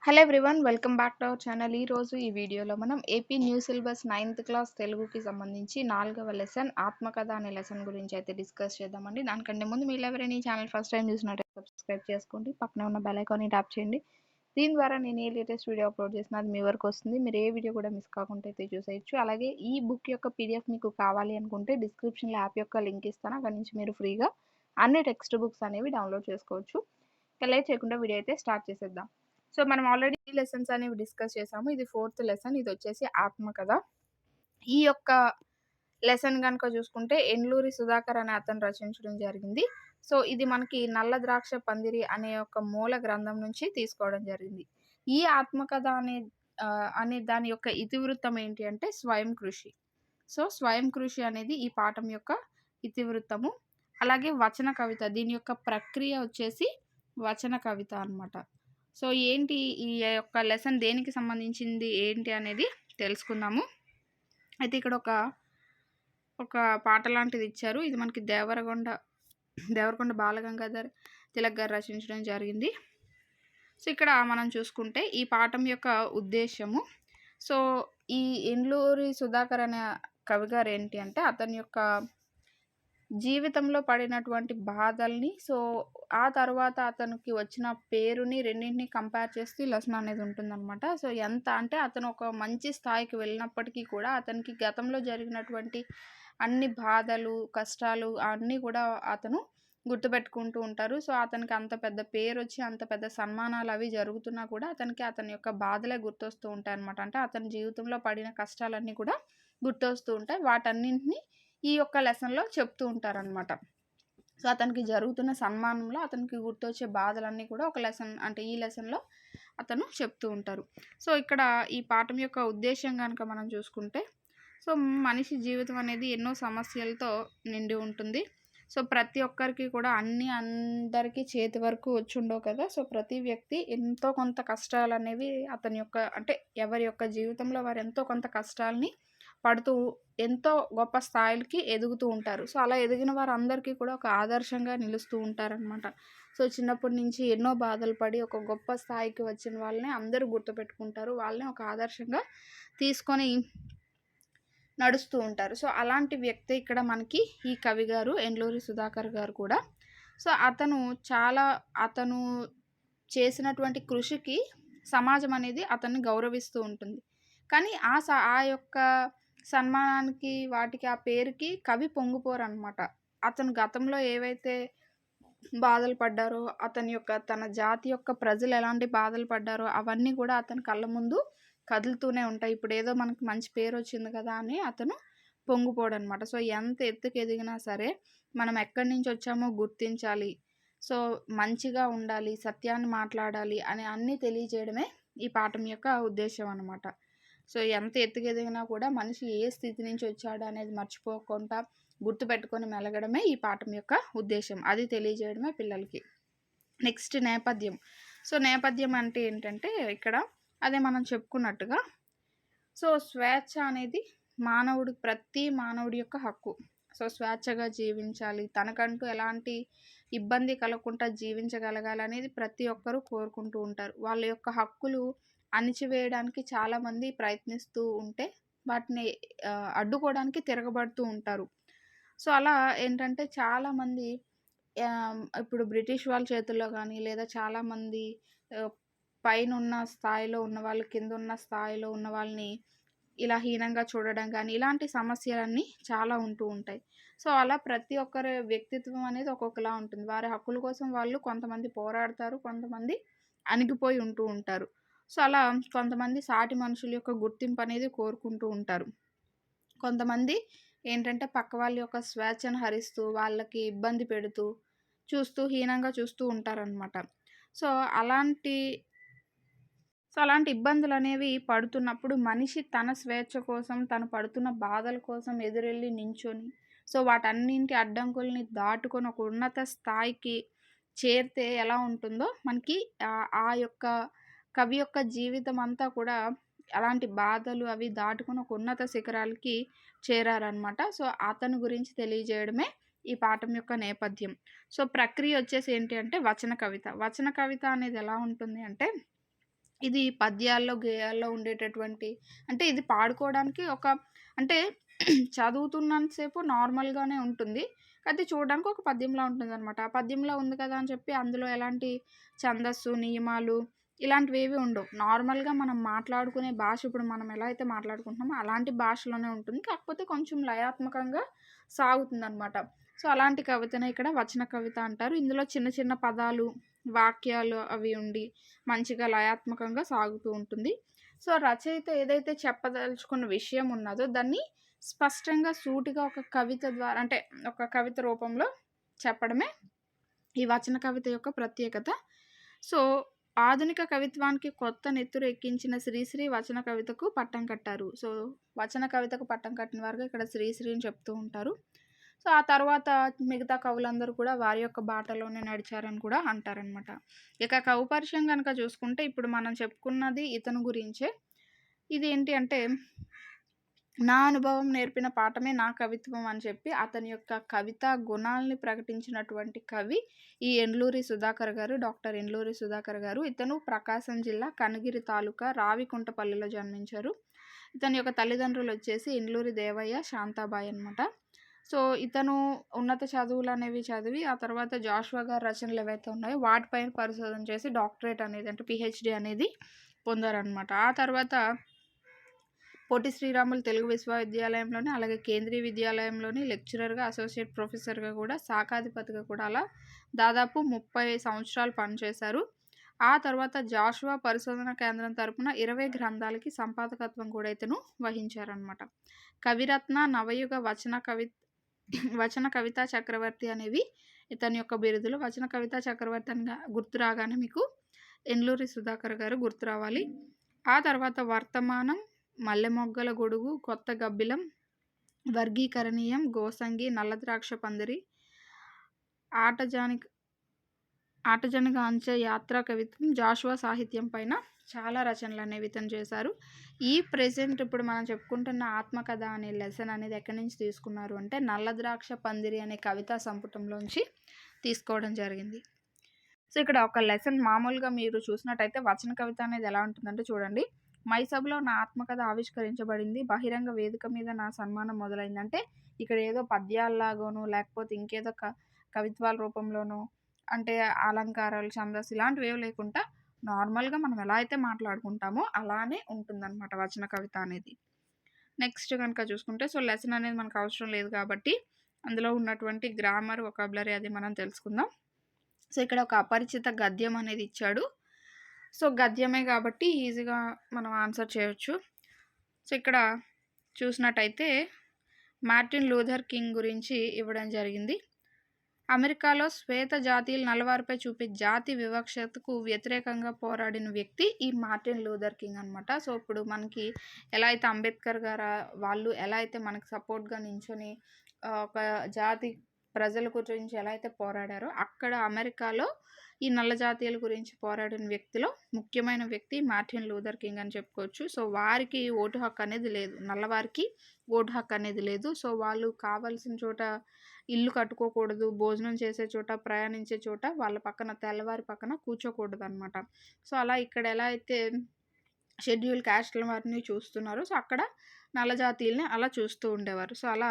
Hello everyone welcome back to our channel. ఈ వీడియోలో మనం AP new syllabus 9th class తెలుగుకి సంబంధించి 4వ లెసన్ ఆత్మకథ అనే లెసన్ గురించి అయితే డిస్కస్ చేద్దామండి. దానికంటే ముందు మీరు ఎవరైనా ఈ ఛానల్ ఫస్ట్ టైం చూసినట్లయితే సబ్స్క్రైబ్ చేసుకోండి, పక్కనే ఉన్న బెల్ ఐకాన్ని ట్యాప్ చేయండి. దీని ద్వారా నేను ఏ లేటెస్ట్ వీడియో అప్లోడ్ చేసినా అది మీ వరకు వస్తుంది. మీరు ఏ వీడియో కూడా మిస్ కాకుండా అయితే చూసేయచ్చు. అలాగే ఈ బుక్ యొక్క పీడిఎఫ్ మీకు కావాలి అనుకుంటే డిస్క్రిప్షన్లో యాప్ యొక్క లింక్ ఇస్తాను, అక్కడి నుంచి మీరు ఫ్రీగా అన్ని టెక్స్ట్ బుక్స్ అనేవి డౌన్లోడ్ చేసుకోవచ్చు. ఇక లేట్ చేయకుండా వీడియో అయితే స్టార్ట్ చేసేద్దాం. సో మనం ఆల్రెడీ లెసన్స్ అనేవి డిస్కస్ చేసాము. ఇది 4th లెసన్, ఇది వచ్చేసి ఆత్మకథ. ఈ యొక్క లెసన్ కనుక చూసుకుంటే ఎండ్లూరి సుధాకర్ అనే అతను రచించడం జరిగింది. సో ఇది మనకి నల్ల ద్రాక్ష పందిరి అనే ఒక మూల గ్రంథం నుంచి తీసుకోవడం జరిగింది. ఈ ఆత్మకథ అనే దాని యొక్క ఇతివృత్తం ఏంటి అంటే స్వయం కృషి. సో స్వయం కృషి అనేది ఈ పాఠం యొక్క ఇతివృత్తము. అలాగే వచన కవిత, దీని యొక్క ప్రక్రియ వచ్చేసి వచన కవిత అన్నమాట. సో ఏంటి ఈ యొక్క లెసన్ దేనికి సంబంధించింది ఏంటి అనేది తెలుసుకుందాము. అయితే ఇక్కడ ఒక పాట లాంటిది ఇచ్చారు. ఇది మనకి దేవరకొండ బాలగంగాధర్ తిలక్ గారు రచించడం జరిగింది. సో ఇక్కడ మనం చూసుకుంటే ఈ పాఠం యొక్క ఉద్దేశము, సో ఈ ఎండ్లూరి సుధాకర్ అనే కవి గారు ఏంటి అంటే అతని యొక్క జీవితంలో పడినటువంటి బాధల్ని, సో ఆ తర్వాత అతనికి వచ్చిన పేరుని రెండింటిని కంపేర్ చేస్తూ ఈ లెసన్ అనేది ఉంటుందన్నమాట. సో ఎంత అంటే అతను ఒక మంచి స్థాయికి వెళ్ళినప్పటికీ కూడా అతనికి గతంలో జరిగినటువంటి అన్ని బాధలు, కష్టాలు అన్నీ కూడా అతను గుర్తుపెట్టుకుంటూ ఉంటారు. సో అతనికి అంత పెద్ద పేరు వచ్చి అంత పెద్ద సన్మానాలు అవి జరుగుతున్నా కూడా అతని యొక్క బాధలే గుర్తొస్తూ ఉంటాయి అన్నమాట. అంటే అతని జీవితంలో పడిన కష్టాలన్నీ కూడా గుర్తొస్తూ ఉంటాయి. వాటన్నింటినీ ఈ యొక్క లెసన్లో చెప్తూ ఉంటారనమాట. సో అతనికి జరుగుతున్న సన్మానంలో అతనికి గుర్తొచ్చే బాధలన్నీ కూడా ఒక లెసన్ అంటే ఈ లెసన్లో అతను చెప్తూ ఉంటారు. సో ఇక్కడ ఈ పాఠం యొక్క ఉద్దేశం కనుక మనం చూసుకుంటే, సో మనిషి జీవితం అనేది ఎన్నో సమస్యలతో నిండి ఉంటుంది. సో ప్రతి ఒక్కరికి కూడా అందరికీ చేతి వరకు వచ్చి ఉండవు కదా. సో ప్రతి వ్యక్తి ఎంతో కొంత కష్టాలు అనేవి అతని యొక్క అంటే ఎవరి యొక్క జీవితంలో వారు ఎంతో కొంత కష్టాలని పడుతూ ఎంతో గొప్ప స్థాయిలకి ఎదుగుతూ ఉంటారు. సో అలా ఎదిగిన వారందరికీ కూడా ఒక ఆదర్శంగా నిలుస్తూ ఉంటారనమాట. సో చిన్నప్పటి నుంచి ఎన్నో బాధలు పడి ఒక గొప్ప స్థాయికి వచ్చిన వాళ్ళని అందరూ గుర్తుపెట్టుకుంటారు. వాళ్ళని ఒక ఆదర్శంగా తీసుకొని నడుస్తూ ఉంటారు. సో అలాంటి వ్యక్తి ఇక్కడ మనకి ఈ కవి గారు ఎండ్లూరి సుధాకర్ గారు కూడా. సో అతను చేసినటువంటి కృషికి సమాజం అనేది అతన్ని గౌరవిస్తూ ఉంటుంది. కానీ ఆ యొక్క సన్మానానికి వాటికి ఆ పేరుకి కవి పొంగిపోరనమాట. అతను గతంలో ఏవైతే బాధలు పడ్డారో తన జాతి యొక్క ప్రజలు ఎలాంటి బాధలు పడ్డారో అవన్నీ కూడా అతని కళ్ళ ముందు కదులుతూనే ఉంటాయి. ఇప్పుడు ఏదో మనకు మంచి పేరు వచ్చింది కదా అని అతను పొంగిపోడనమాట. సో ఎంత ఎత్తుకు ఎదిగినా సరే మనం ఎక్కడి నుంచి వచ్చామో గుర్తించాలి, సో మంచిగా ఉండాలి, సత్యాన్ని మాట్లాడాలి అని అన్నీ తెలియజేయడమే ఈ పాఠం యొక్క ఉద్దేశం అనమాట. సో ఎంత ఎత్తుకు ఎదిగినా కూడా మనిషి ఏ స్థితి నుంచి వచ్చాడు అనేది మర్చిపోకుండా గుర్తుపెట్టుకొని మెలగడమే ఈ పాఠం యొక్క ఉద్దేశం. అది తెలియజేయడమే పిల్లలకి. నెక్స్ట్ నేపథ్యం. సో నేపథ్యం అంటే ఏంటంటే ఇక్కడ అదే మనం చెప్పుకున్నట్టుగా, సో స్వేచ్ఛ అనేది ప్రతి మానవుడి యొక్క హక్కు. సో స్వేచ్ఛగా జీవించాలి, తనకంటూ ఎలాంటి ఇబ్బంది కలగకుండా జీవించగలగాలి అనేది ప్రతి ఒక్కరూ కోరుకుంటూ ఉంటారు. వాళ్ళ యొక్క హక్కులు అణిచివేయడానికి చాలామంది ప్రయత్నిస్తూ ఉంటే వాటిని అడ్డుకోవడానికి తిరగబడుతూ ఉంటారు. సో అలా ఏంటంటే చాలామంది ఇప్పుడు బ్రిటిష్ వాళ్ళ చేతుల్లో కానీ లేదా చాలామంది పైనున్న స్థాయిలో ఉన్న వాళ్ళు కింద ఉన్న స్థాయిలో ఉన్న వాళ్ళని ఇలా హీనంగా చూడడం కానీ ఇలాంటి సమస్యలన్నీ చాలా ఉంటూ ఉంటాయి. సో అలా ప్రతి ఒక్కరి వ్యక్తిత్వం అనేది ఒక్కొక్కలా ఉంటుంది. వారి హక్కుల కోసం వాళ్ళు కొంతమంది పోరాడతారు, కొంతమంది అణిగిపోయి ఉంటూ ఉంటారు. సో అలా కొంతమంది సాటి మనుషుల యొక్క గుర్తింపు అనేది కోరుకుంటూ ఉంటారు. కొంతమంది ఏంటంటే పక్క వాళ్ళ యొక్క స్వేచ్ఛను హరిస్తూ వాళ్ళకి ఇబ్బంది పెడుతూ హీనంగా చూస్తూ ఉంటారనమాట. సో అలాంటి ఇబ్బందులు అనేవి పడుతున్నప్పుడు మనిషి తన స్వేచ్ఛ కోసం తను పడుతున్న బాధల కోసం ఎదురెళ్ళి నించొని సో వాటన్నింటి అడ్డంకుల్ని దాటుకొని ఒక ఉన్నత స్థాయికి చేరితే ఎలా ఉంటుందో మనకి ఆ యొక్క కవి యొక్క జీవితం అంతా కూడా అలాంటి బాధలు అవి దాటుకొని ఒక ఉన్నత శిఖరాలకి చేరారనమాట. సో అతని గురించి తెలియజేయడమే ఈ పాఠం యొక్క నేపథ్యం. సో ప్రక్రియ వచ్చేసి ఏంటి అంటే వచన కవిత అనేది ఎలా ఉంటుంది అంటే ఇది పద్యాల్లో, గేయాల్లో ఉండేటటువంటి అంటే ఇది పాడుకోవడానికి అంటే చదువుతున్నంత సేపు నార్మల్‌గానే ఉంటుంది. కాతే చూడడానికి ఒక పద్యంలా ఉంటుందనమాట. ఆ పద్యంలో ఉంది కదా అని చెప్పి అందులో ఎలాంటి ఛందస్సు, నియమాలు ఇలాంటివేవి ఉండవు. నార్మల్‌గా మనం మాట్లాడుకునే భాష ఇప్పుడు మనం ఎలా అయితే మాట్లాడుకుంటున్నామో అలాంటి భాషలోనే ఉంటుంది. కాకపోతే కొంచెం లయాత్మకంగా సాగుతుందనమాట. సో, అలాంటి కవితనే ఇక్కడ వచన కవిత అంటారు. ఇందులో చిన్న చిన్న పదాలు, వాక్యాలు అవి ఉండి మంచిగా లయాత్మకంగా సాగుతూ ఉంటుంది. సో, రచయిత ఏదైతే చెప్పదలుచుకున్న విషయం ఉన్నదో దాన్ని స్పష్టంగా, సూటిగా ఒక కవిత ద్వారా అంటే ఒక కవిత రూపంలో చెప్పడమే ఈ వచన కవిత యొక్క ప్రత్యేకత. సో, ఆధునిక కవిత్వానికి కొత్త నెత్తురు ఎక్కించిన శ్రీశ్రీ వచన కవితకు పట్టం కట్టారు. సో, వచన కవితకు పట్టం కట్టిన వారుగా ఇక్కడ శ్రీశ్రీ అని చెప్తూ ఉంటారు. సో, ఆ తర్వాత మిగతా కవులందరూ కూడా వారి యొక్క బాటలోనే నడిచారని కూడా అంటారనమాట. ఇక కవి పరిచయం గనక చూసుకుంటే ఇప్పుడు మనం చెప్పుకున్నది ఇతను గురించే. ఇదేంటి అంటే నా అనుభవం నేర్పిన పాఠమే నా కవిత్వం అని చెప్పి అతని యొక్క కవితా గుణాల్ని ప్రకటించినటువంటి కవి ఈ ఎండ్లూరి సుధాకర్ గారు. డాక్టర్ ఎండ్లూరి సుధాకర్ గారు. ఇతను ప్రకాశం జిల్లా కనగిరి తాలూకా రావికుంటపల్లిలో జన్మించారు. ఇతని యొక్క తల్లిదండ్రులు వచ్చేసి ఎండ్లూరి దేవయ్య, శాంతాబాయి అనమాట. సో, ఇతను ఉన్నత చదువులనేవి చదివి ఆ తర్వాత జాషువా గారి రచనలు ఏవైతే ఉన్నాయో వాటిపైన పరిశోధన చేసి డాక్టరేట్ అనేది అంటే పీహెచ్‌డీ అనేది పొందారనమాట. ఆ తర్వాత పొట్టి శ్రీరాములు తెలుగు విశ్వవిద్యాలయంలోని, అలాగే కేంద్రీయ విద్యాలయంలోని లెక్చరర్‌గా, అసోసియేట్ ప్రొఫెసర్‌గా కూడా, శాఖాధిపతిగా కూడా అలా దాదాపు 30 సంవత్సరాలు పనిచేశారు. ఆ తర్వాత జాషువా పరిశోధన కేంద్రం తరపున 20 గ్రంథాలకి సంపాదకత్వం కూడా ఇతను వహించారనమాట. కవిరత్న, నవయుగ వచన కవితా చక్రవర్తి అనేవి ఇతని యొక్క బిరుదులు. వచన కవితా చక్రవర్తి అని గుర్తు రాగానే మీకు ఎండ్లూరి సుధాకర్ గారు గుర్తు రావాలి. ఆ తర్వాత వర్తమానం, మల్లెమొగ్గల గొడుగు, కొత్త గబ్బిలం, వర్గీకరణీయం, గోసంగి, నల్లద్రాక్ష పందిరి, ఆటజనగాంచే యాత్రా కవిత్వం, జాషువా సాహిత్యం పైన చాలా రచనలు అనేవి ఇతను చేశారు. ఈ ప్రెజెంట్ ఇప్పుడు మనం చెప్పుకుంటున్న ఆత్మకథ అనే లెసన్ అనేది ఎక్కడి నుంచి తీసుకున్నారు అంటే నల్లద్రాక్ష పందిరి అనే కవితా సంపుటంలోంచి తీసుకోవడం జరిగింది. సో, ఇక్కడ ఒక లెసన్ మామూలుగా మీరు చూసినట్టయితే వచన కవిత అనేది ఎలా ఉంటుందంటే చూడండి. మైసభలో నా ఆత్మకథ ఆవిష్కరించబడింది. బహిరంగ వేదిక మీద నా సన్మానం మొదలైంది. అంటే ఇక్కడ ఏదో పద్యాల్లాగానో లేకపోతే ఇంకేదో కవిత్వాల రూపంలోనో అంటే అలంకారాలు, ఛందస్సు ఇలాంటివేవి లేకుండా నార్మల్‌గా మనం ఎలా అయితే మాట్లాడుకుంటామో అలానే ఉంటుందన్నమాట వచన కవిత అనేది. నెక్స్ట్ గనుక చూసుకుంటే సో, లెసన్ అనేది మనకు అవసరం లేదు కాబట్టి అందులో ఉన్నటువంటి గ్రామర్, వొకాబులరీ అది మనం తెలుసుకుందాం. సో, ఇక్కడ ఒక అపరిచిత గద్యం అనేది ఇచ్చాడు. సో, గద్యమే కాబట్టి ఈజీగా మనం ఆన్సర్ చేయొచ్చు. సో, ఇక్కడ చూసినట్టయితే మార్టిన్ లూథర్ కింగ్ గురించి ఇవ్వడం జరిగింది. అమెరికాలో శ్వేత జాతీయులు నల్లవారిపై చూపే జాతి వివక్షతకు వ్యతిరేకంగా పోరాడిన వ్యక్తి ఈ మార్టిన్ లూథర్ కింగ్ అనమాట. సో, ఇప్పుడు మనకి ఎలా అయితే అంబేద్కర్ గారు వాళ్ళు ఎలా అయితే మనకు సపోర్ట్‌గా నించొని ఒక జాతి ప్రజల గురించి ఎలా అయితే పోరాడారో అక్కడ అమెరికాలో ఈ నల్ల జాతీయుల గురించి పోరాడిన వ్యక్తిలో ముఖ్యమైన వ్యక్తి మార్టిన్ లూథర్ కింగ్ అని చెప్పుకోవచ్చు. సో, వారికి ఓటు హక్కు అనేది లేదు. నల్లవారికి ఓటు హక్కు అనేది లేదు. సో, వాళ్ళు కావాల్సిన చోట ఇల్లు కట్టుకోకూడదు, భోజనం చేసే చోట, ప్రయాణించే చోట వాళ్ళ పక్కన తెల్లవారి పక్కన కూర్చోకూడదనమాట. సో, అలా ఇక్కడ ఎలా అయితే షెడ్యూల్ క్యాస్ట్‌ల వారిని చూస్తున్నారో సో, అక్కడ నల్ల జాతీయుల్ని అలా చూస్తూ ఉండేవారు. సో, అలా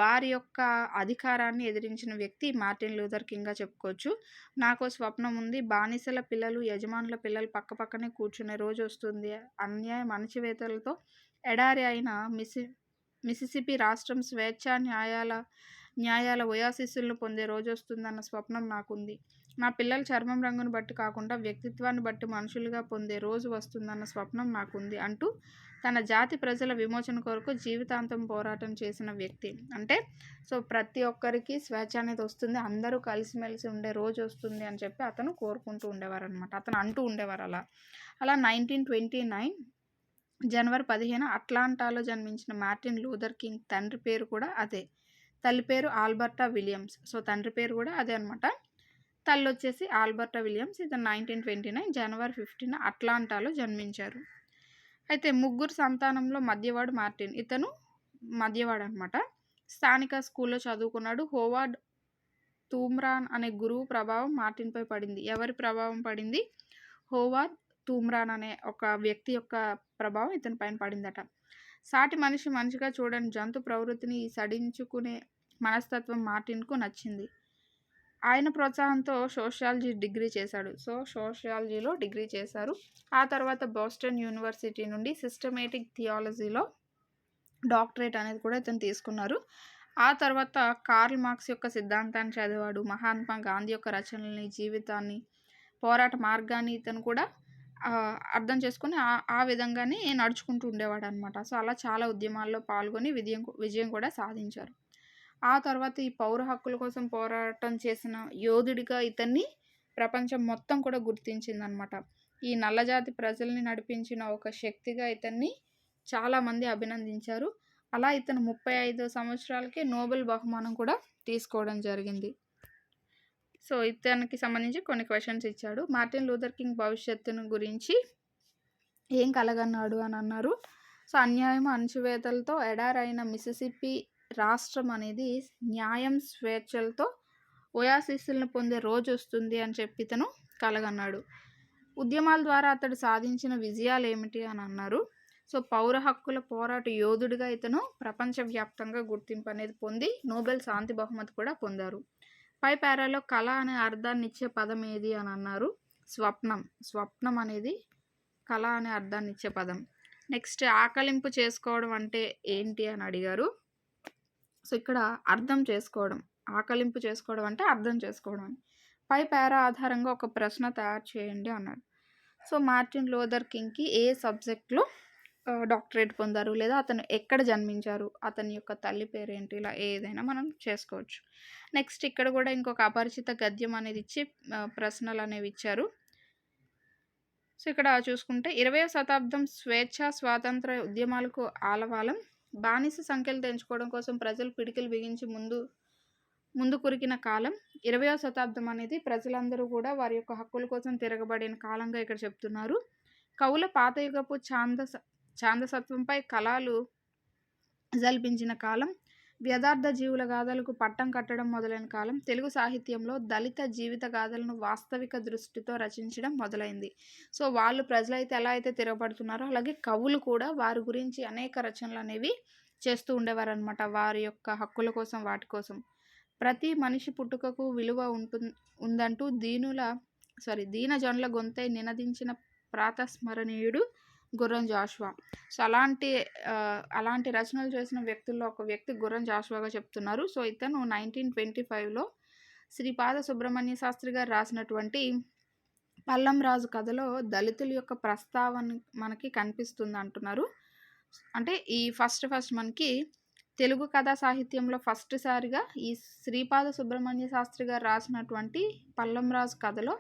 వారి యొక్క అధికారాన్ని ఎదిరించిన వ్యక్తి మార్టిన్ లూథర్ కింగ్‌గా చెప్పుకోవచ్చు. నాకో స్వప్నం ఉంది, బానిసల పిల్లలు, యజమానుల పిల్లలు పక్కపక్కనే కూర్చునే రోజొస్తుంది. అన్యాయం అణచివేతలతో ఎడారి అయిన మిసిసిపి రాష్ట్రం స్వేచ్ఛా న్యాయాల ఒయాసిస్సులను పొందే రోజొస్తుందన్న స్వప్నం నాకుంది. నా పిల్లల చర్మం రంగును బట్టి కాకుండా వ్యక్తిత్వాన్ని బట్టి మనుషులుగా పొందే రోజు వస్తుందన్న స్వప్నం నాకుంది అంటూ తన జాతి ప్రజల విమోచన కొరకు జీవితాంతం పోరాటం చేసిన వ్యక్తి. అంటే సో, ప్రతి ఒక్కరికి స్వేచ్ఛ అనేది వస్తుంది, అందరూ కలిసిమెలిసి ఉండే రోజు వస్తుంది అని చెప్పి అతను కోరుకుంటూ ఉండేవారనమాట. అతను అంటూ ఉండేవారు అలా. 1929 జనవరి 15 అట్లాంటాలో జన్మించిన మార్టిన్ లూథర్ కింగ్ తండ్రి పేరు కూడా అదే. తల్లి పేరు ఆల్బర్టా విలియమ్స్. సో, తండ్రి పేరు కూడా అదే అనమాట. తల్లొచ్చేసి ఆల్బర్టా విలియమ్స్. ఇతను 1929 జనవరి 15 అట్లాంటాలో జన్మించారు. అయితే ముగ్గురు సంతానంలో మధ్యవాడు మార్టిన్. ఇతను మధ్యవాడనమాట. స్థానిక స్కూల్‌లో చదువుకున్నాడు. హోవార్డ్ తూమ్రాన్ అనే గురువు ప్రభావం మార్టిన్‌పై పడింది. ఎవరి ప్రభావం పడింది? హోవార్డ్ తూమ్రాన్ అనే ఒక వ్యక్తి యొక్క ప్రభావం ఇతని పైన పడిందట. సాటి మనిషి మనిషిగా చూడని జంతు ప్రవృత్తిని సడించుకునే మనస్తత్వం మార్టిన్‌కు నచ్చింది. ఆయన ప్రోత్సాహంతో సోషియాలజీ డిగ్రీ చేశాడు. సోషియాలజీలో డిగ్రీ చేశారు. ఆ తర్వాత బోస్టన్ యూనివర్సిటీ నుండి సిస్టమేటిక్ థియాలజీలో డాక్టరేట్ అనేది కూడా ఇతను తీసుకున్నారు. ఆ తర్వాత కార్ల్ మార్క్స్ యొక్క సిద్ధాంతాన్ని చదివాడు. మహాత్మా గాంధీ యొక్క రచనల్ని, జీవితాన్ని, పోరాట మార్గాన్ని ఇతను కూడా అర్థం చేసుకొని ఆ విధంగానే నడుచుకుంటూ ఉండేవాడనమాట. సో అలా చాలా ఉద్యమాల్లో పాల్గొని విజయం కూడా సాధించారు. ఆ తర్వాత ఈ పౌర హక్కుల కోసం పోరాటం చేసిన యోధుడిగా ఇతన్ని ప్రపంచం మొత్తం కూడా గుర్తించిందనమాట. ఈ నల్లజాతి ప్రజల్ని నడిపించిన ఒక శక్తిగా ఇతన్ని చాలామంది అభినందించారు. అలా ఇతను 35 సంవత్సరాలకే నోబెల్ బహుమానం కూడా తీసుకోవడం జరిగింది. సో ఇతనికి సంబంధించి కొన్ని క్వశ్చన్స్ ఇచ్చాడు. మార్టిన్ లూథర్ కింగ్ భవిష్యత్తును గురించి ఏం కలగన్నాడు అని అన్నారు. సో అన్యాయం, అణచివేతలతో ఎడారైన మిసిసిప్పి రాష్ట్రం అనేది న్యాయం, స్వేచ్ఛలతో ఓయాసిస్లను పొందే రోజు వస్తుంది అని చెప్పి ఇతను కలగన్నాడు. ఉద్యమాల ద్వారా అతడు సాధించిన విజయాలు ఏమిటి అని అన్నారు. సో పౌర హక్కుల పోరాట యోధుడిగా ఇతను ప్రపంచవ్యాప్తంగా గుర్తింపు అనేది పొంది నోబెల్ శాంతి బహుమతి కూడా పొందారు. పై పేరాలో కళ అనే అర్థాన్ని ఇచ్చే పదం ఏది అని అన్నారు. స్వప్నం అనేది కళ అనే అర్థాన్ని ఇచ్చే పదం. నెక్స్ట్ ఆకలింపు చేసుకోవడం అంటే ఏంటి అని అడిగారు. సో ఇక్కడ అర్థం చేసుకోవడం, ఆకలింపు చేసుకోవడం అంటే అర్థం చేసుకోవడం. పై పేరా ఆధారంగా ఒక ప్రశ్న తయారు చేయండి అన్నాడు. సో మార్టిన్ లూథర్ కింగ్కి ఏ సబ్జెక్ట్లో డాక్టరేట్ పొందారు, లేదా అతను ఎక్కడ జన్మించారు, అతని యొక్క తల్లి పేరు ఏంటి, ఇలా ఏదైనా మనం చేసుకోవచ్చు. నెక్స్ట్ ఇక్కడ కూడా ఇంకొక అపరిచిత గద్యం అనేది ఇచ్చి ప్రశ్నలు అనేవి ఇచ్చారు. సో ఇక్కడ చూసుకుంటే 20వ శతాబ్దం స్వేచ్ఛ స్వాతంత్ర ఉద్యమాలకు ఆలవాలం. బానిస సంఖ్యలు తెంచుకోవడం కోసం ప్రజలు పిడికిలు బిగించి ముందు కురికిన కాలం. 20వ శతాబ్దం అనేది ప్రజలందరూ కూడా వారి యొక్క హక్కుల కోసం తిరగబడిన కాలంగా ఇక్కడ చెప్తున్నారు. కవుల పాతయుగపు ఛాందసత్వంపై కళలు జల్పించిన కాలం. వ్యదార్థ జీవుల గాథలకు పట్టం కట్టడం మొదలైన కాలం. తెలుగు సాహిత్యంలో దళిత జీవిత గాథలను వాస్తవిక దృష్టితో రచించడం మొదలైంది. సో వాళ్ళు ప్రజలైతే ఎలా అయితే తిరగబడుతున్నారో అలాగే కవులు కూడా వారి గురించి అనేక రచనలు అనేవి చేస్తూ ఉండేవారనమాట. వారి యొక్క హక్కుల కోసం, వాటి కోసం. ప్రతి మనిషి పుట్టుకకు విలువ ఉందంటూ దీనజనుల గొంతై నినదించిన ప్రాతస్మరణీయుడు గుర్రం జాషువా. సో అలాంటి రచనలు చేసిన వ్యక్తుల్లో ఒక వ్యక్తి గుర్రం జాషువాగా చెప్తున్నారు. సో ఇతను 1925లో శ్రీపాద సుబ్రహ్మణ్య శాస్త్రి గారు రాసినటువంటి పల్లం రాజు కథలో దళితుల యొక్క ప్రస్తావన మనకి కనిపిస్తుంది అంటున్నారు. అంటే ఈ ఫస్ట్ మనకి తెలుగు కథా సాహిత్యంలో ఫస్ట్ సారిగా ఈ శ్రీపాద సుబ్రహ్మణ్య శాస్త్రి గారు రాసినటువంటి పల్లం రాజు కథలో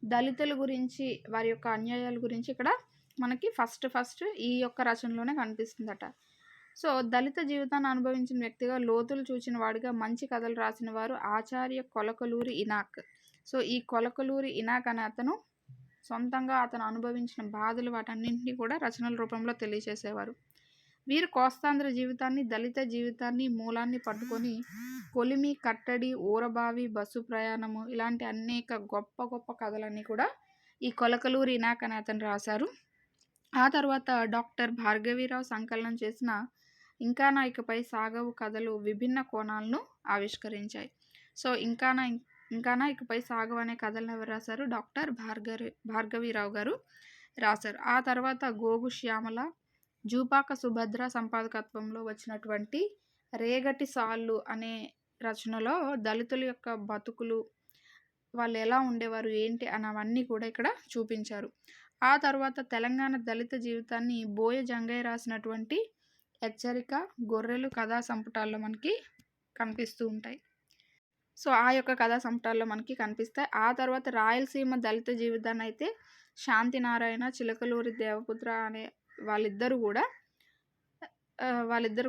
దళితుల గురించి, వారి యొక్క అన్యాయాల గురించి ఇక్కడ మనకి ఫస్ట్ ఈ యొక్క రచనలోనే కనిపిస్తుందట. సో దళిత జీవితాన్ని అనుభవించిన వ్యక్తిగా, లోతులు చూచిన వాడిగా మంచి కథలు రాసిన వారు ఆచార్య కొలకలూరి ఇనాక్. సో ఈ కొలకలూరి ఇనాక్ అనే అతను సొంతంగా అతను అనుభవించిన బాధలు వాటన్నింటినీ కూడా రచనల రూపంలో తెలియజేసేవారు. వీరు కోస్తాంధ్ర జీవితాన్ని, దళిత జీవితాన్ని మూలాన్ని పట్టుకొని కొలిమి, కట్టడి, ఊరబావి, బస్సు ప్రయాణము ఇలాంటి అనేక గొప్ప కథలన్నీ కూడా ఈ కొలకలూరి ఇనాక్ అనే అతను రాశారు. ఆ తర్వాత డాక్టర్ భార్గవీరావు సంకలనం చేసిన ఇంకానా ఇకపై సాగవు కథలు విభిన్న కోణాలను ఆవిష్కరించాయి. సో ఇంకానా ఇకపై సాగవు అనే కథలను ఎవరు రాశారు? డాక్టర్ భార్గవీరావు గారు రాశారు. ఆ తర్వాత గోగు శ్యామల, జూపాక సుభద్ర సంపాదకత్వంలో వచ్చినటువంటి రేగటి సాళ్ళు అనే రచనలో దళితుల యొక్క బతుకులు, వాళ్ళు ఎలా ఉండేవారు ఏంటి అన్నవన్నీ కూడా ఇక్కడ చూపించారు. ఆ తర్వాత తెలంగాణ దళిత జీవితాన్ని బోయ జంగయ్య రాసినటువంటి హెచ్చరిక, గొర్రెలు కథా సంపుటాల్లో మనకి కనిపిస్తూ ఉంటాయి. సో ఆ యొక్క కథా సంపుటాల్లో మనకి కనిపిస్తాయి. ఆ తర్వాత రాయలసీమ దళిత జీవితాన్ని అయితే శాంతినారాయణ, చిలకలూరి దేవపుత్ర అనే వాళ్ళిద్దరు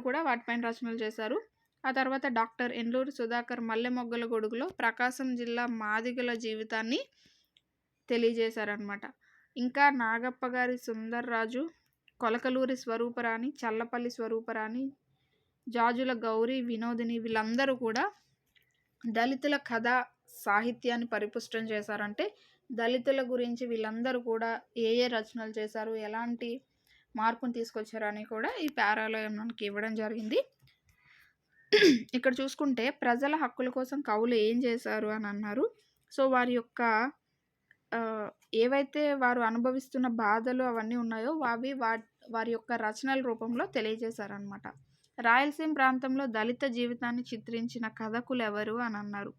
కూడా వాటిపైన రచనలు చేశారు. ఆ తర్వాత డాక్టర్ ఎన్లూరి సుధాకర్ మల్లెమొగ్గల గొడుగులో ప్రకాశం జిల్లా మాదిగల జీవితాన్ని తెలియజేశారనమాట. ఇంకా నాగప్ప గారి సుందర్రాజు, కొలకలూరి స్వరూపరాణి, చల్లపల్లి స్వరూపరాణి, జాజుల గౌరీ, వినోదిని వీళ్ళందరూ కూడా దళితుల కథా సాహిత్యాన్ని పరిపుష్టం చేశారంటే దళితుల గురించి వీళ్ళందరూ కూడా ఏ ఏ రచనలు చేశారు, ఎలాంటి మార్పును తీసుకొచ్చారు అని కూడా ఈ పారాలో మనకి ఇవ్వడం జరిగింది. ఇక్కడ చూసుకుంటే ప్రజల హక్కుల కోసం కవులు ఏం చేశారు అని అన్నారు. సో వారి యొక్క ఏవైతే వారు అనుభవిస్తున్న బాధలు అవన్నీ ఉన్నాయో అవి వారి యొక్క రచనల రూపంలో తెలియజేశారనమాట. రాయలసీమ ప్రాంతంలో దళిత జీవితాన్ని చిత్రించిన కథకులు ఎవరు అని అన్నారు.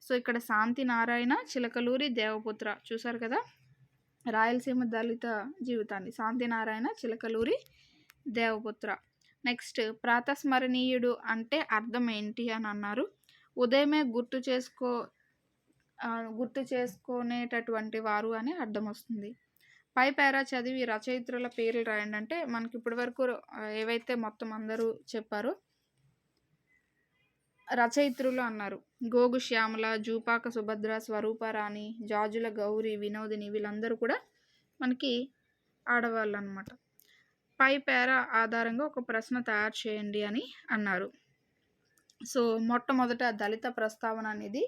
సో ఇక్కడ శాంతి నారాయణ, చిలకలూరి దేవపుత్ర చూసారు కదా, రాయలసీమ దళిత జీవితాన్ని శాంతి నారాయణ, చిలకలూరి దేవపుత్ర. నెక్స్ట్ ప్రాతస్మరణీయుడు అంటే అర్థం ఏంటి అని అన్నారు. ఉదయమే గుర్తు చేసుకునేటటువంటి వారు అని అర్థం వస్తుంది. పై పేరా చదివి రచయిత్రుల పేర్లు రాయండి అంటే మనకి ఇప్పటి వరకు ఏవైతే మొత్తం అందరూ చెప్పారో రచయిత్రులు అన్నారు. గోగు శ్యామల, జూపాక సుభద్ర, స్వరూపరాణి, జాజుల గౌరి, వినోదిని వీళ్ళందరూ కూడా మనకి ఆడవాళ్ళు అన్నమాట. పై పేరా ఆధారంగా ఒక ప్రశ్న తయారు చేయండి అని అన్నారు. సో మొట్టమొదట దళిత ప్రస్తావన అనేది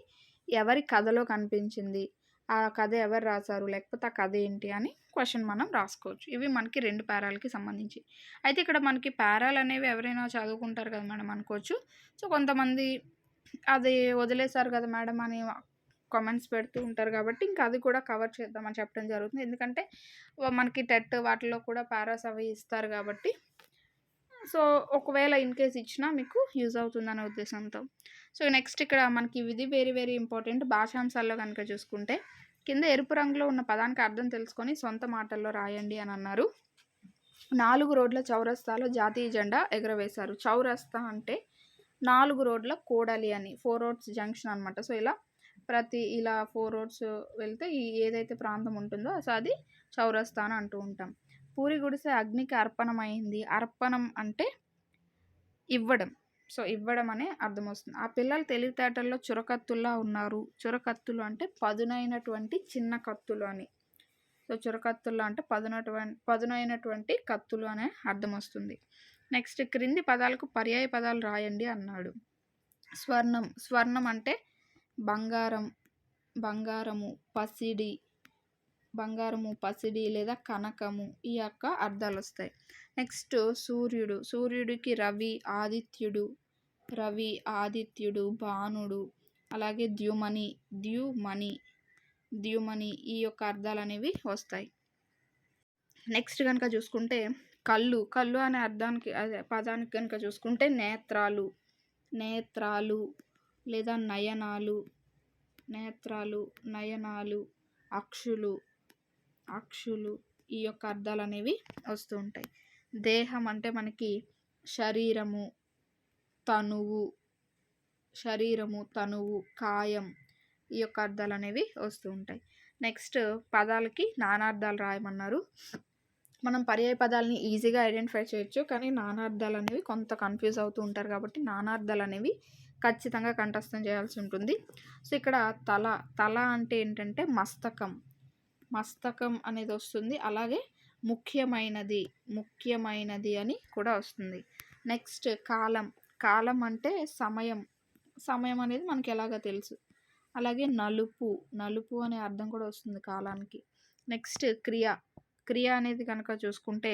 ఎవరి కథలో కనిపించింది, ఆ కథ ఎవరు రాశారు, లేకపోతే ఆ కథ ఏంటి అని క్వశ్చన్ మనం రాసుకోవచ్చు. ఇవి మనకి 2 పారాలకి సంబంధించి. అయితే ఇక్కడ మనకి పారాలు అనేవి ఎవరైనా చదువుకుంటారు కదా మేడం అనుకోవచ్చు. సో కొంతమంది అది వదిలేశారు కదా మేడం అని కామెంట్స్ పెడుతూ ఉంటారు కాబట్టి ఇంకా అది కూడా కవర్ చేద్దామని చెప్పడం జరుగుతుంది. ఎందుకంటే మనకి టెట్ వాటిలో కూడా పారాస్ అవి ఇస్తారు కాబట్టి సో ఒకవేళ ఇన్ కేస్ ఇచ్చినా మీకు యూజ్ అవుతుందనే ఉద్దేశంతో. సో నెక్స్ట్ ఇక్కడ మనకి ఇది వెరీ ఇంపార్టెంట్. భాషాంశాల్లో కనుక చూసుకుంటే కింద ఎరుపు రంగులో ఉన్న పదానికి అర్థం తెలుసుకొని సొంత మాటల్లో రాయండి అని అన్నారు. 4 రోడ్ల చౌరస్తాలో జాతీయ జెండా ఎగరవేశారు. చౌరస్తా అంటే 4 రోడ్ల కూడలి అని, 4 రోడ్స్ జంక్షన్ అనమాట. సో ఇలా 4 రోడ్స్ వెళ్తే ఏదైతే ప్రాంతం ఉంటుందో సో అది చౌరస్తా అని అంటూ ఉంటాం. పూరి గుడిసె అగ్నికి అర్పణమైంది. అర్పణం అంటే ఇవ్వడం. సో ఇవ్వడం అనే అర్థం వస్తుంది. ఆ పిల్లలు తెలివితేటల్లో చురకత్తుల్లా ఉన్నారు. చురకత్తులు అంటే పదునైనటువంటి చిన్న కత్తులు అని. సో చురకత్తుల్లో అంటే పదునైనటువంటి కత్తులు అనే అర్థం వస్తుంది. నెక్స్ట్ క్రింది పదాలకు పర్యాయ పదాలు రాయండి అన్నాడు. స్వర్ణం అంటే బంగారము, పసిడి లేదా కనకము, ఈ యొక్క అర్థాలు వస్తాయి. నెక్స్ట్ సూర్యుడికి రవి, ఆదిత్యుడు, భానుడు, అలాగే ద్యుమని ఈ యొక్క అర్థాలు అనేవి వస్తాయి. నెక్స్ట్ కనుక చూసుకుంటే కళ్ళు అనే అర్థానికి పదానికి కనుక చూసుకుంటే నేత్రాలు లేదా నయనాలు, అక్షులు ఈ యొక్క అర్థాలు అనేవి వస్తూ ఉంటాయి. దేహం అంటే మనకి శరీరము, తనువు, కాయం ఈ యొక్క అర్థాలు అనేవి వస్తూ ఉంటాయి. నెక్స్ట్ పదాలకి నానార్థాలు రాయమన్నారు. మనం పర్యాయ పదాలని ఈజీగా ఐడెంటిఫై చేయొచ్చు, కానీ నానార్థాలు అనేవి కొంత కన్ఫ్యూజ్ అవుతూ ఉంటారు కాబట్టి నానార్థాలు అనేవి ఖచ్చితంగా కంఠస్థం చేయాల్సి ఉంటుంది. సో ఇక్కడ తల అంటే ఏంటంటే మస్తకం అనేది వస్తుంది. అలాగే ముఖ్యమైనది అని కూడా వస్తుంది. నెక్స్ట్ కాలం అంటే సమయం అనేది మనకి ఎలాగో తెలుసు. అలాగే నలుపు అనే అర్థం కూడా వస్తుంది కాలానికి. నెక్స్ట్ క్రియ అనేది కనుక చూసుకుంటే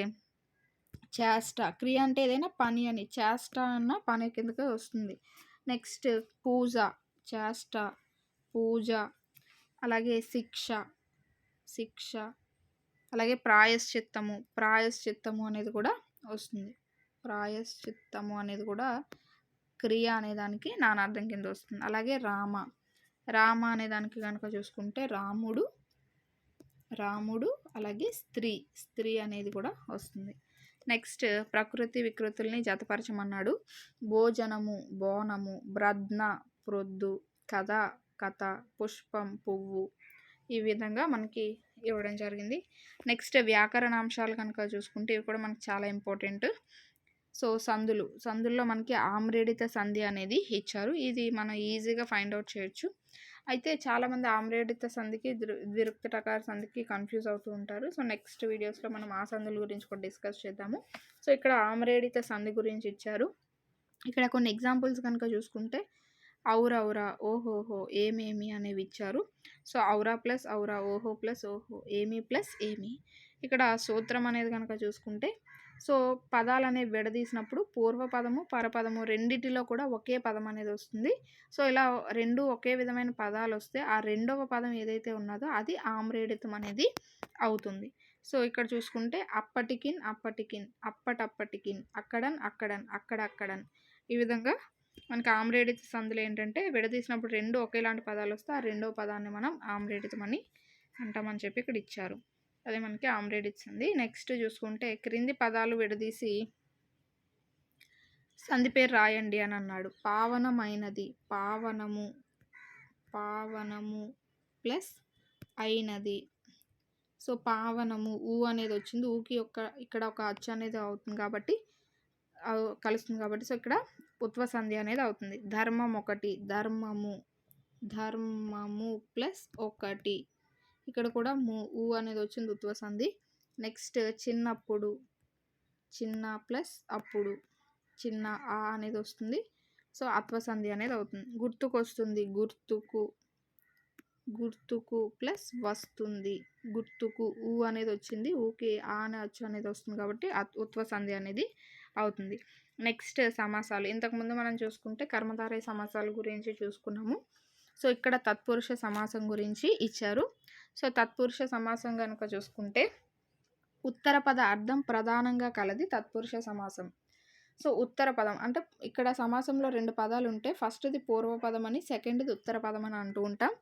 చేష్ట. క్రియ అంటే ఏదైనా పని అని, చేష్ట అన్న పని కిందకే వస్తుంది. నెక్స్ట్ పూజ, అలాగే శిక్ష, అలాగే ప్రాయశ్చిత్తము అనేది కూడా వస్తుంది. ప్రాయశ్చిత్తము అనేది కూడా క్రియ అనే దానికి నానార్థం కింద వస్తుంది. అలాగే రామ అనే దానికి కనుక చూసుకుంటే రాముడు, అలాగే స్త్రీ అనేది కూడా వస్తుంది. నెక్స్ట్ ప్రకృతి వికృతుల్ని జతపరచమన్నాడు. భోజనము, బోనము, బ్రద్న, ప్రొద్దు, కథ, పుష్పం, పువ్వు ఈ విధంగా మనకి ఇవ్వడం జరిగింది. నెక్స్ట్ వ్యాకరణాంశాలు కనుక చూసుకుంటే ఇవి కూడా మనకి చాలా ఇంపార్టెంట్. సో సందుల్లో మనకి ఆమ్రేడిత సంధి అనేది ఇచ్చారు. ఇది మనం ఈజీగా ఫైండ్ అవుట్ చేయొచ్చు. అయితే చాలామంది ఆమ్రేడిత సంధికి ద్విరుక్త టకార సంధికి కన్ఫ్యూజ్ అవుతూ ఉంటారు. సో నెక్స్ట్ వీడియోస్లో మనం ఆ సంధుల గురించి కూడా డిస్కస్ చేద్దాము. సో ఇక్కడ ఆమ్రేడిత సంధి గురించి ఇచ్చారు. ఇక్కడ కొన్ని ఎగ్జాంపుల్స్ కనుక చూసుకుంటే ఔరౌరా, ఓహోహో, ఏమేమి అనేవి ఇచ్చారు. సో, ఔరా ప్లస్ ఔరా, ఓహో ప్లస్ ఓహో, ఏమి ప్లస్ ఏమి. ఇక్కడ సూత్రం అనేది గనక చూసుకుంటే, సో, పదాలనేవి విడదీసినప్పుడు పూర్వపదము, పరపదము రెండిటిలో కూడా ఒకే పదం అనేది వస్తుంది. సో, ఇలా 2 ఒకే విధమైన పదాలొస్తే ఆ రెండవ పదం ఏదైతే ఉన్నదో అది ఆమ్రేడితం అనేది అవుతుంది. సో, ఇక్కడ చూసుకుంటే అప్పటికిన్, అప్పటికిన్, అప్పటప్పటికిన్, అక్కడన్, అక్కడన్, అక్కడక్కడన్, ఈ విధంగా మనకి ఆమ్రేడిత సందులు ఏంటంటే విడదీసినప్పుడు 2 ఒకేలాంటి పదాలొస్తే ఆ రెండో పదాన్ని మనం ఆమ్రేడితం అని అంటామని చెప్పి ఇక్కడ ఇచ్చారు. అదే మనకి ఆమ్రేడిత సంధి. నెక్స్ట్ చూసుకుంటే క్రింది పదాలు విడదీసి సంధి పేరు రాయండి అని అన్నాడు. పావనమైనది, పావనము, పావనము ప్లస్ అయినది. సో, పావనము ఊ అనేది వచ్చింది. ఊకి ఇక్కడ ఒక అచ్చు అనేది అవుతుంది కాబట్టి కలుస్తుంది కాబట్టి సో, ఇక్కడ ఉత్వ సంధి అనేది అవుతుంది. ధర్మం ఒకటి, ధర్మము, ధర్మము ప్లస్ ఒకటి, ఇక్కడ కూడా ఊ అనేది వచ్చింది ఉత్వ సంధి. నెక్స్ట్ చిన్నప్పుడు, చిన్న ప్లస్ అప్పుడు, చిన్న ఆ అనేది వస్తుంది. సో, అత్వ సంధి అనేది అవుతుంది. గుర్తుకొస్తుంది, గుర్తుకు, గుర్తుకు ప్లస్ వస్తుంది, గుర్తుకు ఊ అనేది వచ్చింది. ఊకి ఆ అనే అచ్చు అనేది వస్తుంది కాబట్టి ఉత్వ సంధి అనేది అవుతుంది. నెక్స్ట్ సమాసాలు. ఇంతకుముందు మనం చూసుకుంటే కర్మధారయ సమాసాల గురించి చూసుకున్నాము. సో, ఇక్కడ తత్పురుష సమాసం గురించి ఇచ్చారు. సో, తత్పురుష సమాసం కనుక చూసుకుంటే ఉత్తర పద అర్థం ప్రధానంగా కలది తత్పురుష సమాసం. సో, ఉత్తర పదం అంటే ఇక్కడ సమాసంలో 2 పదాలు ఉంటే ఫస్ట్‌ది పూర్వపదం అని, సెకండ్‌ది ఉత్తర పదం అని అంటూ ఉంటాం.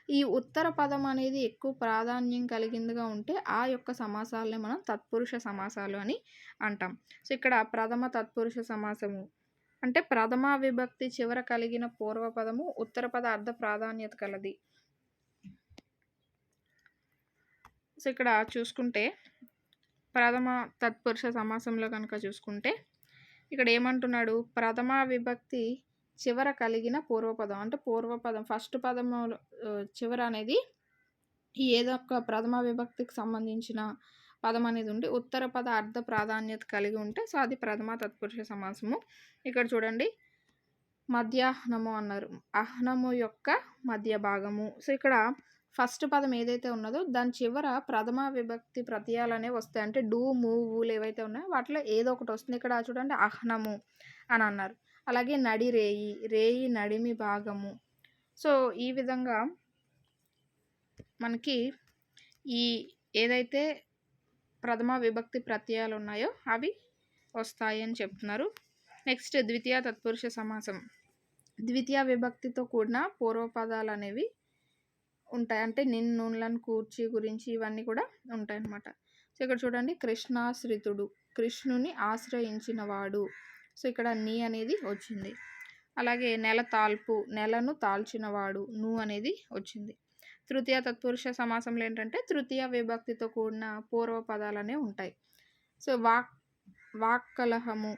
ఈ ఉత్తర పదం అనేది ఎక్కువ ప్రాధాన్యం కలిగిందిగా ఉంటే ఆ యొక్క సమాసాలనే మనం తత్పురుష సమాసాలు అని అంటాం. సో, ఇక్కడ ప్రథమ తత్పురుష సమాసము అంటే ప్రథమ విభక్తి చివర కలిగిన పూర్వపదము ఉత్తర పద అర్ధ ప్రాధాన్యత కలది. సో, ఇక్కడ చూసుకుంటే ప్రథమ తత్పురుష సమాసంలో కనుక చూసుకుంటే ఇక్కడ ఏమంటున్నాడు, ప్రథమ విభక్తి చివర కలిగిన పూర్వపదం అంటే పూర్వపదం ఫస్ట్ పదము చివర అనేది ఏదో ఒక ప్రథమ విభక్తికి సంబంధించిన పదం అనేది ఉండి ఉత్తర పద అర్ధ ప్రాధాన్యత కలిగి ఉంటే సో, అది ప్రథమ తత్పురుష సమాసము. ఇక్కడ చూడండి మధ్యాహ్నము అన్నారు, అహ్నము యొక్క మధ్య భాగము. సో, ఇక్కడ ఫస్ట్ పదం ఏదైతే ఉన్నదో దాని చివర ప్రథమ విభక్తి ప్రత్యయాలు అనేవి వస్తాయి. అంటే డు, ము, ఊలు ఏవైతే ఉన్నాయో వాటిలో ఏదో ఒకటి వస్తుంది. ఇక్కడ చూడండి అహ్నము అని అన్నారు. అలాగే నడిరేయి, రేయి నడిమి భాగము. సో, ఈ విధంగా మనకి ఈ ఏదైతే ప్రథమ విభక్తి ప్రత్యయాలు ఉన్నాయో అవి వస్తాయి అని చెప్తున్నారు. నెక్స్ట్ ద్వితీయ తత్పురుష సమాసం. ద్వితీయ విభక్తితో కూడిన పూర్వపదాలు అనేవి ఉంటాయి. అంటే నిన్నులను కూర్చి గురించి ఇవన్నీ కూడా ఉంటాయి అన్నమాట. సో, ఇక్కడ చూడండి కృష్ణాశ్రితుడు, కృష్ణుని ఆశ్రయించినవాడు. సో, ఇక్కడ నీ అనేది వచ్చింది. అలాగే నెల తాల్పు, నెలను తాల్చినవాడు, ను అనేది వచ్చింది. తృతీయ తత్పురుష సమాసంలో ఏంటంటే తృతీయ విభక్తితో కూడిన పూర్వపదాలు అనేవి ఉంటాయి. సో, వాక్కలహము,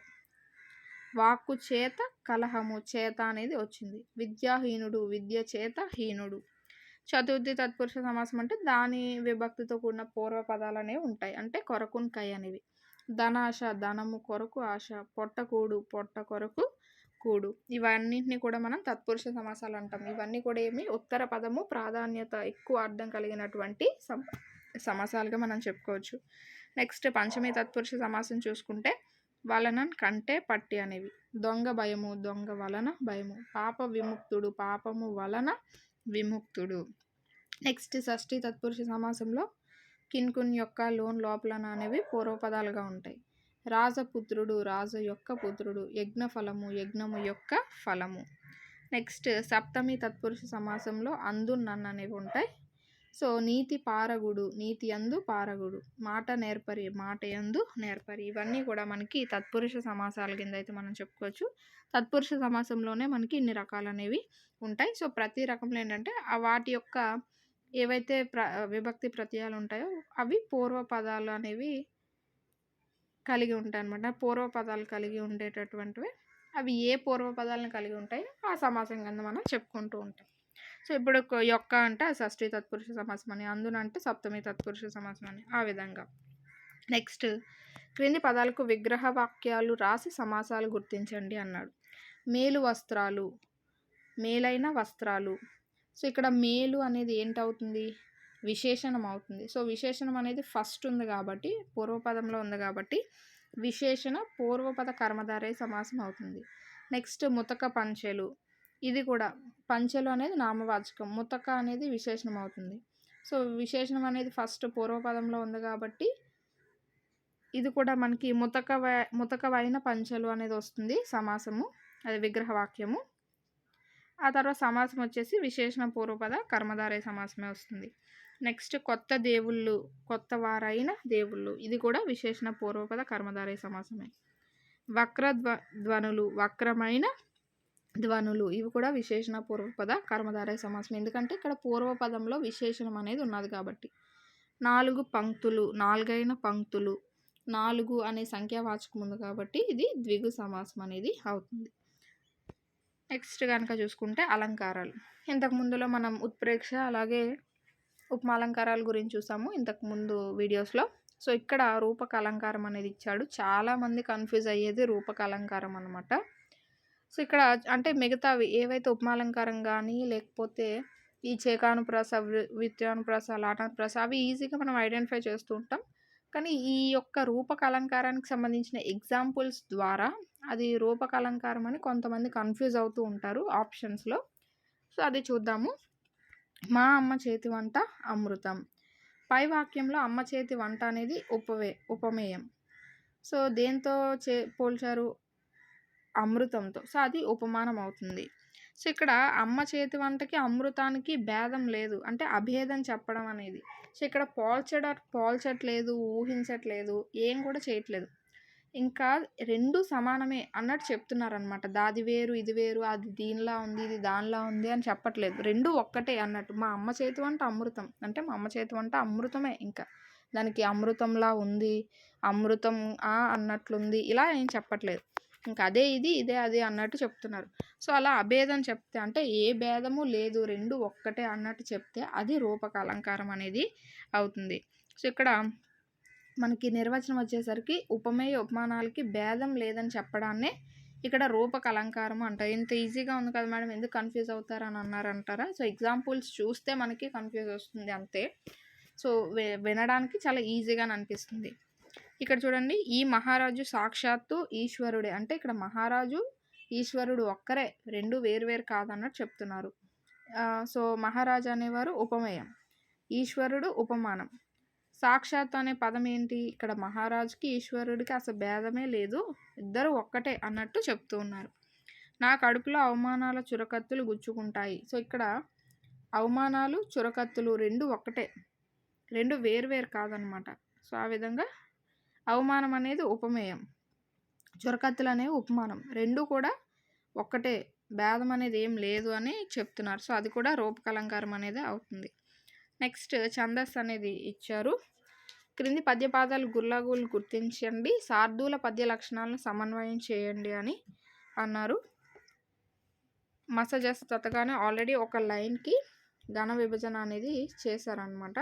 వాక్కు చేత కలహము, చేత అనేది వచ్చింది. విద్యాహీనుడు, విద్య చేత హీనుడు. చతుర్థి తత్పురుష సమాసం అంటే దాని విభక్తితో కూడిన పూర్వపదాలు అనేవి ఉంటాయి. అంటే కొరకున్ కై అనేవి. ధనాశ, ధనము కొరకు ఆశ, పొట్టకూడు, పొట్ట కొరకు కూడు. ఇవన్నింటినీ కూడా మనం తత్పురుష సమాసాలు అంటాం. ఇవన్నీ కూడా ఏమి ఉత్తర పదము ప్రాధాన్యత ఎక్కువ అర్థం కలిగినటువంటి సమాసాలుగా మనం చెప్పుకోవచ్చు. నెక్స్ట్ పంచమి తత్పురుష సమాసం చూసుకుంటే వలన, కంటే, పట్టి అనేవి. దొంగ భయము, దొంగ వలన భయము. పాప విముక్తుడు, పాపము వలన విముక్తుడు. నెక్స్ట్ షష్ఠి తత్పురుష సమాసంలో కిన్కున్ యొక్క, లోన్ లోపలన అనేవి పూర్వపదాలుగా ఉంటాయి. రాజపుత్రుడు, రాజు యొక్క పుత్రుడు. యజ్ఞఫలము, యజ్ఞము యొక్క ఫలము. నెక్స్ట్ సప్తమి తత్పురుష సమాసంలో అందు, నన్ను అనేవి ఉంటాయి. సో, నీతి పారగుడు, నీతి యందు పారగుడు. మాట నేర్పరి, మాట యందు నేర్పరి. ఇవన్నీ కూడా మనకి తత్పురుష సమాసాల కింద అయితే మనం చెప్పుకోవచ్చు. తత్పురుష సమాసంలోనే మనకి ఇన్ని రకాలు అనేవి ఉంటాయి. సో, ప్రతి రకంలో ఏంటంటే వాటి యొక్క ఏవైతే విభక్తి ప్రత్యయాలు ఉంటాయో అవి పూర్వపదాలు అనేవి కలిగి ఉంటాయి అన్నమాట. పూర్వపదాలు కలిగి ఉండేటటువంటివి అవి ఏ పూర్వపదాలను కలిగి ఉంటాయో ఆ సమాసం కింద మనం చెప్పుకుంటూ ఉంటాం. సో, ఇప్పుడు యొక్క అంటే షష్ఠి తత్పురుష సమాసం అని, అందున అంటే సప్తమి తత్పురుష సమాసం అని, ఆ విధంగా. నెక్స్ట్ క్రింది పదాలకు విగ్రహ వాక్యాలు రాసి సమాసాలు గుర్తించండి అన్నాడు. మేలు వస్త్రాలు, మేలైన వస్త్రాలు. సో, ఇక్కడ మేలు అనేది ఏంటవుతుంది? విశేషణం అవుతుంది. సో, విశేషణం అనేది ఫస్ట్ ఉంది కాబట్టి, పూర్వపదంలో ఉంది కాబట్టి, విశేషణ పూర్వపద కర్మధారయ సమాసం అవుతుంది. నెక్స్ట్ ముతక పంచెలు. ఇది కూడా పంచెలు అనేది నామవాచకం. ముతక అనేది విశేషణం అవుతుంది. సో, విశేషణం అనేది ఫస్ట్ పూర్వపదంలో ఉంది కాబట్టి, ఇది కూడా మనకి ముతకవైన పంచెలు అనేది వస్తుంది సమాసము. అది విగ్రహవాక్యము. ఆ తర్వాత సమాసం వచ్చేసి విశేషణ పూర్వపద కర్మధారయ సమాసమే వస్తుంది. నెక్స్ట్ కొత్త దేవుళ్ళు, కొత్త వారైన దేవుళ్ళు. ఇది కూడా విశేషణ పూర్వపద కర్మధారయ సమాసమే. ధ్వనులు, వక్రమైన ధ్వనులు. ఇవి కూడా విశేషణ పూర్వపద కర్మధారయ సమాసం. ఎందుకంటే ఇక్కడ పూర్వపదంలో విశేషణం అనేది ఉన్నది కాబట్టి. 4 పంక్తులు, 4 అయిన పంక్తులు. 4 అనే సంఖ్యావాచకం ఉంది కాబట్టి ఇది ద్విగు సమాసం అనేది అవుతుంది. నెక్స్ట్ కనుక చూసుకుంటే అలంకారాలు. ఇంతకు ముందులో మనం ఉత్ప్రేక్ష అలాగే ఉపమాలంకారాల గురించి చూసాము ఇంతకుముందు వీడియోస్లో. సో, ఇక్కడ రూపక అలంకారం అనేది ఇచ్చాడు. చాలామంది కన్ఫ్యూజ్ అయ్యేది రూపక అలంకారం అనమాట. సో, ఇక్కడ అంటే మిగతావి ఏవైతే ఉపమాలంకారం కానీ లేకపోతే ఈ చేకానుప్రాస, విత్యానుప్రాస, లాటానుప్రాస అవి ఈజీగా మనం ఐడెంటిఫై చేస్తూ ఉంటాం. కానీ ఈ యొక్క రూపక అలంకారానికి సంబంధించిన ఎగ్జాంపుల్స్ ద్వారా అది రూపక అలంకారం అని కొంతమంది కన్ఫ్యూజ్ అవుతూ ఉంటారు ఆప్షన్స్లో. సో, అది చూద్దాము. మా అమ్మ చేతి వంట అమృతం. పై వాక్యంలో అమ్మ చేతి వంట అనేది ఉపమేయం. సో, దేంతో పోల్చారు? అమృతంతో. సో, అది ఉపమానం అవుతుంది. సో, ఇక్కడ అమ్మ చేతి వంటకి అమృతానికి భేదం లేదు. అంటే అభేదం చెప్పడం అనేది. సో, ఇక్కడ పోల్చట్లేదు, ఊహించట్లేదు, ఏం కూడా చేయట్లేదు. ఇంకా 2 సమానమే అన్నట్టు చెప్తున్నారనమాట. దాది వేరు, ఇది వేరు, అది దీనిలా ఉంది, ఇది దానిలా ఉంది అని చెప్పట్లేదు. 2 ఒక్కటే అన్నట్టు. మా అమ్మ చేతి వంట అమృతం. అంటే మా అమ్మ చేతి వంట అమృతమే ఇంకా. దానికి అమృతంలా ఉంది, అమృతం అన్నట్లుంది ఇలా ఏం చెప్పట్లేదు. ఇంకా అదే ఇది, ఇదే అది అన్నట్టు చెప్తున్నారు. సో, అలా అభేదం చెప్తే అంటే ఏ భేదము లేదు, 2 ఒక్కటే అన్నట్టు చెప్తే అది రూపక అలంకారం అనేది అవుతుంది. సో, ఇక్కడ మనకి నిర్వచనం వచ్చేసరికి ఉపమేయ ఉపమానాలకి భేదం లేదని చెప్పడాన్నే ఇక్కడ రూపక అలంకారం అంటారు. ఇంత ఈజీగా ఉంది కదా మేడం, ఎందుకు కన్ఫ్యూజ్ అవుతారని అన్నారంటారా? సో, ఎగ్జాంపుల్స్ చూస్తే మనకి కన్ఫ్యూజ్ వస్తుంది అంతే. సో, వినడానికి చాలా ఈజీగానే అనిపిస్తుంది. ఇక్కడ చూడండి, ఈ మహారాజు సాక్షాత్తు ఈశ్వరుడే. అంటే ఇక్కడ మహారాజు ఈశ్వరుడు ఒక్కరే, 2 వేరు కాదన్నట్టు చెప్తున్నారు. సో, మహారాజు అనేవారు ఉపమేయం, ఈశ్వరుడు ఉపమానం. సాక్షాత్తు అనే పదం ఏంటి? ఇక్కడ మహారాజుకి ఈశ్వరుడికి అసలు భేదమే లేదు, ఇద్దరు ఒక్కటే అన్నట్టు చెప్తూ ఉన్నారు. నా కడుపులో అవమానాల చురకత్తులు గుచ్చుకుంటాయి. సో, ఇక్కడ అవమానాలు, చురకత్తులు 2 ఒక్కటే, 2 వేరు కాదనమాట. సో, ఆ విధంగా అవమానం అనేది ఉపమేయం, చురకత్తులు అనేవి ఉపమానం. 2 కూడా ఒక్కటే, భేదం అనేది ఏం లేదు అని చెప్తున్నారు. సో, అది కూడా రూపక అలంకారం అనేది అవుతుంది. నెక్స్ట్ ఛందస్సు అనేది ఇచ్చారు. క్రింది పద్యపాదాలు గుర్లాగులు గుర్తించండి, శార్దూల పద్య లక్షణాలను సమన్వయం చేయండి అని అన్నారు. మసజస్ తతగానే ఆల్రెడీ ఒక లైన్కి ఘన విభజన అనేది చేశారనమాట.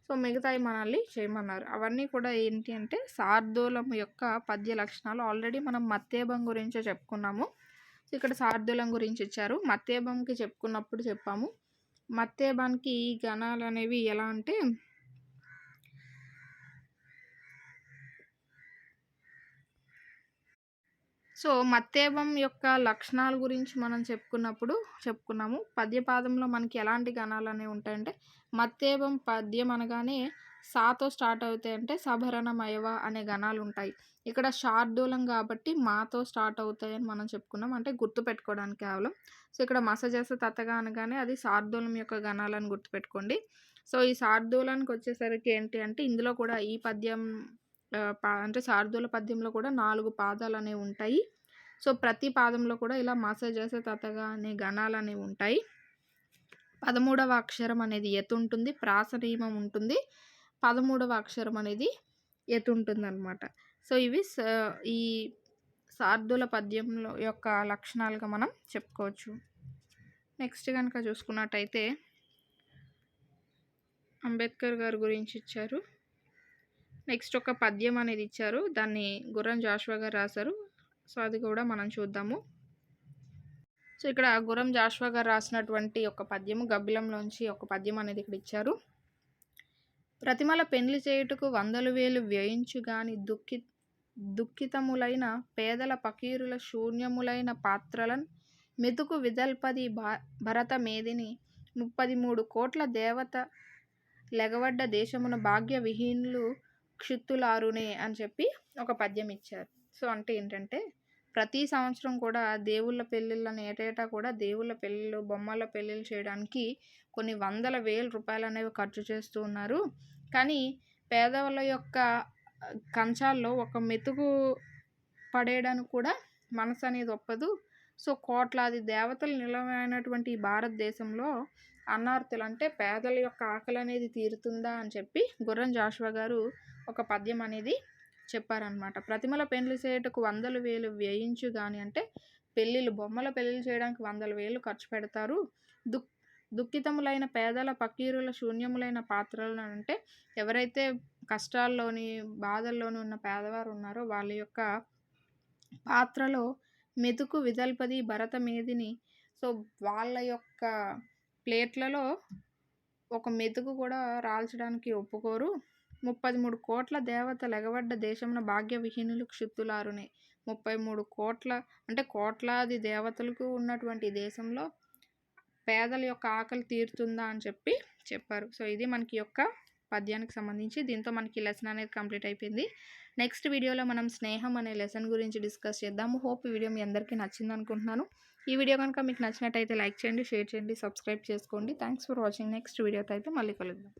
సో, మిగతాయి మనల్ని చేయమన్నారు. అవన్నీ కూడా ఏంటి అంటే శార్దూలం యొక్క పద్య లక్షణాలు. ఆల్రెడీ మనం మత్తేభం గురించే చెప్పుకున్నాము. సో, ఇక్కడ శార్దూలం గురించి ఇచ్చారు. మత్తేభంకి చెప్పుకున్నప్పుడు చెప్పాము. మత్తేభానికి ఈ గణాలు అనేవి ఎలా అంటే సో, మత్తేభం యొక్క లక్షణాల గురించి మనం చెప్పుకున్నాము. పద్యపాదంలో మనకి ఎలాంటి గణాలు అనేవి ఉంటాయంటే మత్తేభం పద్యం అనగానే సాతో స్టార్ట్ అవుతాయి, అంటే సభరణమయవ అనే గణాలు ఉంటాయి. ఇక్కడ శార్దూలం కాబట్టి మాతో స్టార్ట్ అవుతాయని మనం చెప్పుకున్నాం, అంటే గుర్తుపెట్టుకోవడానికి కేవలం. సో, ఇక్కడ మసజస తతగా అనగానే అది శార్దూలం యొక్క గణాలను గుర్తుపెట్టుకోండి. సో, ఈ శార్దూలానికి వచ్చేసరికి ఏంటి అంటే ఇందులో కూడా ఈ పద్యం అంటే శార్దూల పద్యంలో కూడా 4 పాదాలు అనేవి ఉంటాయి. సో, ప్రతి పాదంలో కూడా ఇలా మసజస తతగా అనే గణాలు అనేవి ఉంటాయి. 13వ అక్షరం అనేది ఎత్ ఉంటుంది, ప్రాస నియమం ఉంటుంది. 13వ అక్షరం అనేది ఎత్ ఉంటుందన్నమాట. సో, ఇవి ఈ శార్దూల పద్యంలో యొక్క లక్షణాలుగా మనం చెప్పుకోవచ్చు. నెక్స్ట్ కనుక చూసుకున్నట్టయితే అంబేద్కర్ గారి గురించి ఇచ్చారు. నెక్స్ట్ ఒక పద్యం అనేది ఇచ్చారు, దాన్ని గుర్రం జాషువా గారు రాశారు. సో, అది కూడా మనం చూద్దాము. సో, సో, ఇక్కడ గుర్రం జాషువా గారు రాసినటువంటి ఒక పద్యము, గబ్బిలంలోంచి ఒక పద్యం అనేది ఇక్కడ ఇచ్చారు. ప్రతిమల పెండ్లి చేయుటకు 100,000 వ్యయించు గాని దుఃఖితములైన పేదల పకీరుల శూన్యములైన పాత్రలన్ మెతుకు విదల్పది భరత మేదిని 33 కోట్ల దేవత లెగవడ్డ దేశమున భాగ్య విహీనులు క్షుత్తులారునే అని చెప్పి ఒక పద్యం ఇచ్చారు. సో, అంటే ఏంటంటే ప్రతి సంవత్సరం కూడా దేవుళ్ళ పెళ్ళిళ్ళని ఏటేటా కూడా దేవుళ్ళ పెళ్ళిళ్ళు, బొమ్మల పెళ్ళిళ్ళు చేయడానికి కొన్ని వందల వేల రూపాయలు అనేవి ఖర్చు చేస్తూ ఉన్నారు. కానీ పేదవాళ్ళ యొక్క కంచాల్లో ఒక మెతుకు పడేయడానికి కూడా మనసు అనేది ఒప్పదు. సో, కోట్లాది దేవతలు నిలవైనటువంటి ఈ భారతదేశంలో అన్నార్తులు అంటే పేదల యొక్క ఆకలి అనేది తీరుతుందా అని చెప్పి గుర్రం జాషువా గారు ఒక పద్యం అనేది చెప్పారనమాట. ప్రతిమల పెండ్లి చేయుటకు 100,000 వ్యయించు గాని అంటే బొమ్మల పెళ్ళిళ్ళు చేయడానికి 100,000 ఖర్చు పెడతారు. దుఃఖితములైన పేదల పకీరుల శూన్యములైన పాత్రలను అంటే ఎవరైతే కష్టాల్లోని, బాధల్లోని ఉన్న పేదవారు ఉన్నారో వాళ్ళ యొక్క పాత్రలో మెతుకు విదల్పది భరత మేదిని. సో, వాళ్ళ యొక్క ప్లేట్లలో ఒక మెతుకు కూడా రాల్చడానికి ఒప్పుకోరు. 33 కోట్ల దేవత లెగవడ్డ దేశమున భాగ్య విహీనులు క్షుత్తులారునే. 33 కోట్ల అంటే కోట్లాది దేవతలకు ఉన్నటువంటి దేశంలో పేదల యొక్క ఆకలి తీరుతుందా అని చెప్పి చెప్పారు. సో, ఇది మనకి యొక్క పద్యానికి సంబంధించి. దీంతో మనకి లెసన్ అనేది కంప్లీట్ అయిపోయింది. నెక్స్ట్ వీడియోలో మనం స్నేహం అనే లెసన్ గురించి డిస్కస్ చేద్దాము. హోప్ ఈ వీడియో మీ అందరికీ నచ్చింది అనుకుంటున్నాను. ఈ వీడియో కనుక మీకు నచ్చినట్టయితే లైక్ చేయండి, షేర్ చేయండి, సబ్స్క్రైబ్ చేసుకోండి. Thanks for watching. నెక్స్ట్ వీడియోతో అయితే మళ్ళీ కలుద్దాం.